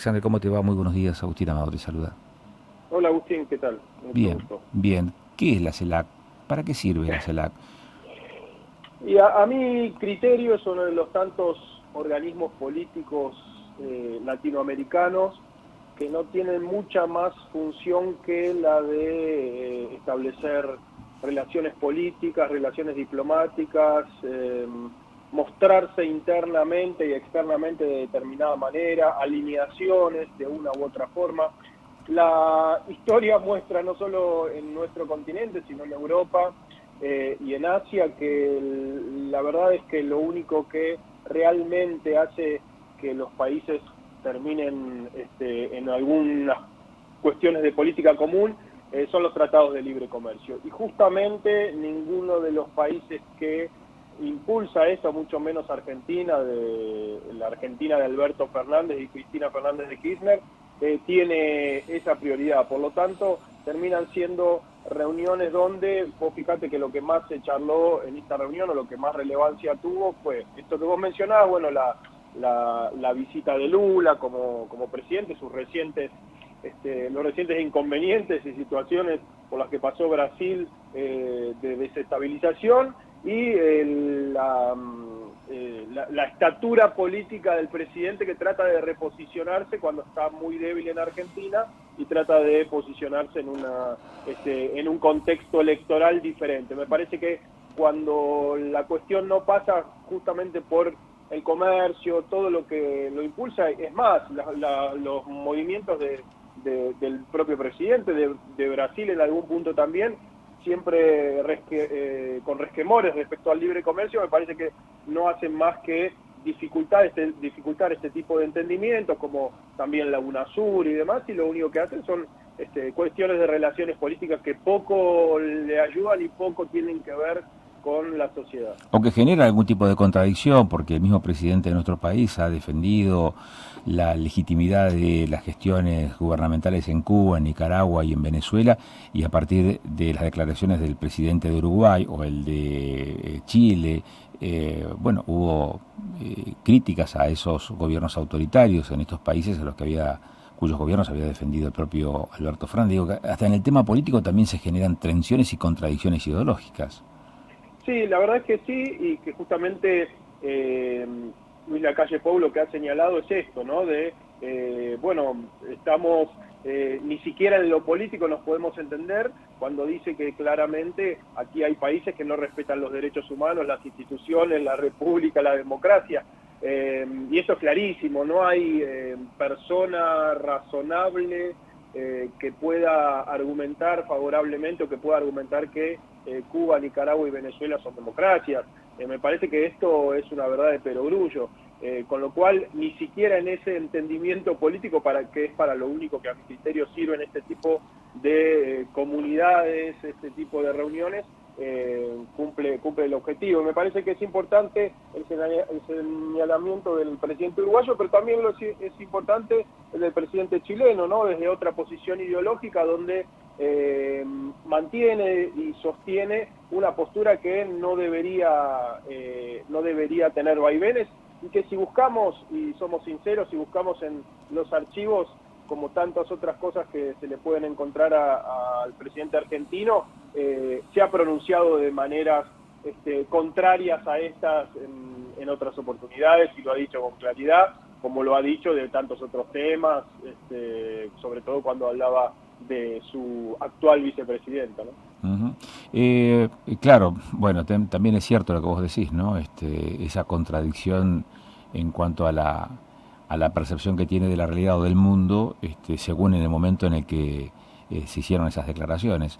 Alexander, ¿cómo te va? Muy buenos días. Agustín Amado te saluda. Hola Agustín, ¿qué tal? Mucho Bien, gusto. bien. ¿Qué es la CELAC? ¿Para qué sirve la CELAC? Y a mi criterio es uno de los tantos organismos políticos latinoamericanos que no tienen mucha más función que la de establecer relaciones políticas, relaciones diplomáticas, mostrarse internamente y externamente de determinada manera, alineaciones de una u otra forma. La historia muestra no solo en nuestro continente, sino en Europa y en Asia, que la verdad es que lo único que realmente hace que los países terminen en algunas cuestiones de política común son los tratados de libre comercio. Y justamente ninguno de los países que impulsa eso, mucho menos Argentina, de la Argentina de Alberto Fernández y Cristina Fernández de Kirchner, tiene esa prioridad. Por lo tanto, terminan siendo reuniones donde, vos fíjate que lo que más se charló en esta reunión o lo que más relevancia tuvo fue esto que vos mencionabas, bueno, la visita de Lula como presidente, sus recientes los recientes inconvenientes y situaciones por las que pasó Brasil de desestabilización y la estatura política del presidente que trata de reposicionarse cuando está muy débil en Argentina y trata de posicionarse en un contexto electoral diferente. Me parece que cuando la cuestión no pasa justamente por el comercio, todo lo que lo impulsa, es más, los movimientos del propio presidente de Brasil en algún punto también, siempre con resquemores respecto al libre comercio, me parece que no hacen más que dificultar este tipo de entendimientos, como también la UNASUR y demás, y lo único que hacen son cuestiones de relaciones políticas que poco le ayudan y poco tienen que ver con la sociedad. O que genera algún tipo de contradicción, porque el mismo presidente de nuestro país ha defendido la legitimidad de las gestiones gubernamentales en Cuba, en Nicaragua y en Venezuela, y a partir de las declaraciones del presidente de Uruguay o el de Chile, bueno, hubo críticas a esos gobiernos autoritarios en estos países a los que cuyos gobiernos había defendido el propio Alberto Fernández. Digo que hasta en el tema político también se generan tensiones y contradicciones ideológicas. Sí, la verdad es que sí, y que justamente Luis Lacalle Pou lo que ha señalado es esto, ¿no? Bueno, estamos, ni siquiera en lo político nos podemos entender cuando dice que claramente aquí hay países que no respetan los derechos humanos, las instituciones, la república, la democracia. Y eso es clarísimo, no hay persona razonable que pueda argumentar favorablemente o que pueda argumentar que Cuba, Nicaragua y Venezuela son democracias. Me parece que esto es una verdad de perogrullo, con lo cual ni siquiera en ese entendimiento político, que es para lo único que a mi criterio sirven este tipo de comunidades, este tipo de reuniones, cumple el objetivo. Me parece que es importante el señalamiento del presidente uruguayo, pero también es importante el del presidente chileno, ¿no? Desde otra posición ideológica donde mantiene y sostiene una postura que no debería tener vaivenes y que si buscamos, y somos sinceros, si buscamos en los archivos como tantas otras cosas que se le pueden encontrar al presidente argentino, se ha pronunciado de maneras contrarias a estas en otras oportunidades y lo ha dicho con claridad, como lo ha dicho de tantos otros temas, sobre todo cuando hablaba de su actual vicepresidenta, ¿no? Ujú. Claro, bueno, también es cierto lo que vos decís, ¿no? Esa contradicción en cuanto a la percepción que tiene de la realidad o del mundo, según en el momento en el que se hicieron esas declaraciones.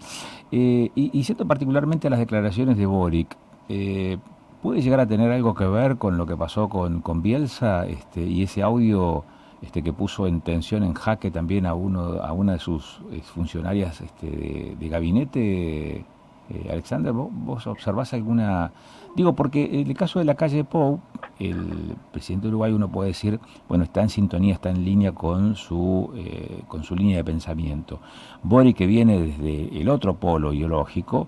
Y siento particularmente las declaraciones de Boric, ¿puede llegar a tener algo que ver con lo que pasó con Bielsa y ese audio que puso en tensión, en jaque también a una de sus funcionarias de gabinete? Alexander, ¿vos observás alguna...? Digo, porque en el caso de la calle Pou, el presidente de Uruguay, uno puede decir, bueno, está en sintonía, está en línea con su línea de pensamiento. Boric, que viene desde el otro polo ideológico,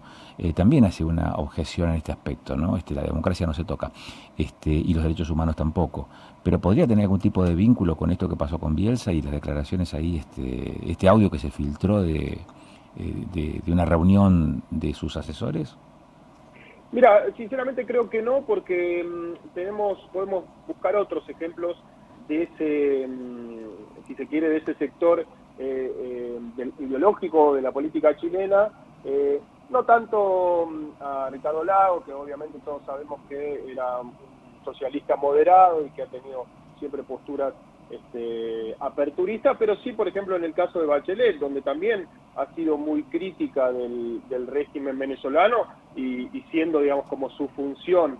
también hace una objeción en este aspecto, ¿no? La democracia no se toca, y los derechos humanos tampoco. Pero podría tener algún tipo de vínculo con esto que pasó con Bielsa y las declaraciones ahí, este audio que se filtró de una reunión de sus asesores. Mira, sinceramente creo que no, porque podemos buscar otros ejemplos de ese, si se quiere, de ese sector ideológico de la política chilena. No tanto a Ricardo Lagos, que obviamente todos sabemos que era un socialista moderado y que ha tenido siempre posturas aperturistas, pero sí, por ejemplo, en el caso de Bachelet, donde también ha sido muy crítica del régimen venezolano y siendo, digamos, como su función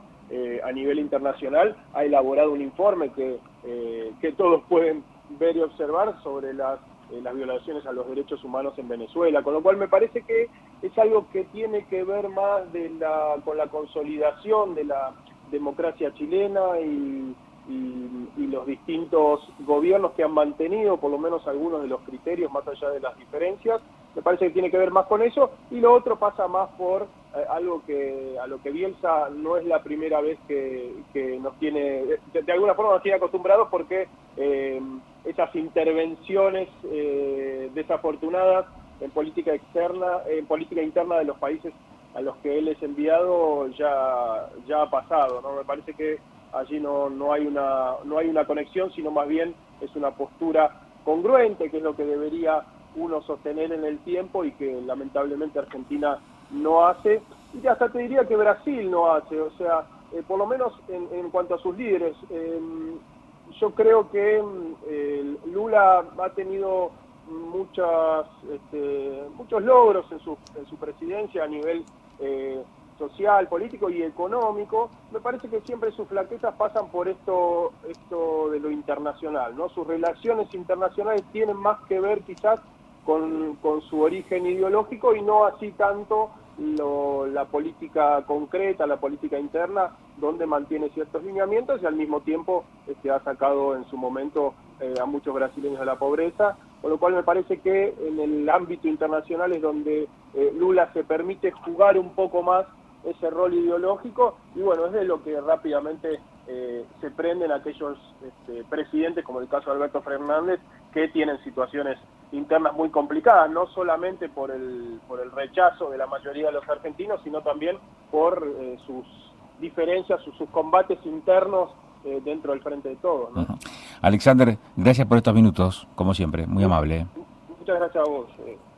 a nivel internacional, ha elaborado un informe que todos pueden ver y observar sobre las violaciones a los derechos humanos en Venezuela, con lo cual me parece que es algo que tiene que ver más con la consolidación de la democracia chilena y los distintos gobiernos que han mantenido por lo menos algunos de los criterios más allá de las diferencias. Me parece que tiene que ver más con eso, y lo otro pasa más por algo a lo que Bielsa no es la primera vez que nos tiene, de alguna forma nos tiene acostumbrados, porque esas intervenciones desafortunadas en política externa, en política interna de los países a los que él es enviado ya ha pasado, ¿no? Me parece que allí no hay una conexión, sino más bien es una postura congruente, que es lo que debería uno sostener en el tiempo y que lamentablemente Argentina no hace, y hasta te diría que Brasil no hace. O sea, por lo menos en cuanto a sus líderes, yo creo que Lula ha tenido muchos logros en su presidencia a nivel social, político y económico. Me parece que siempre sus flaquezas pasan por esto de lo internacional, ¿no? Sus relaciones internacionales tienen más que ver quizás con su origen ideológico y no así tanto la política concreta, la política interna, donde mantiene ciertos lineamientos y al mismo tiempo ha sacado en su momento a muchos brasileños de la pobreza, con lo cual me parece que en el ámbito internacional es donde Lula se permite jugar un poco más ese rol ideológico, y bueno, es de lo que rápidamente se prenden aquellos presidentes, como el caso de Alberto Fernández, que tienen situaciones internas muy complicadas, no solamente por el rechazo de la mayoría de los argentinos, sino también por sus diferencias, sus combates internos dentro del frente de todos, ¿no? Alexander, gracias por estos minutos, como siempre, muy amable. Muchas gracias a vos.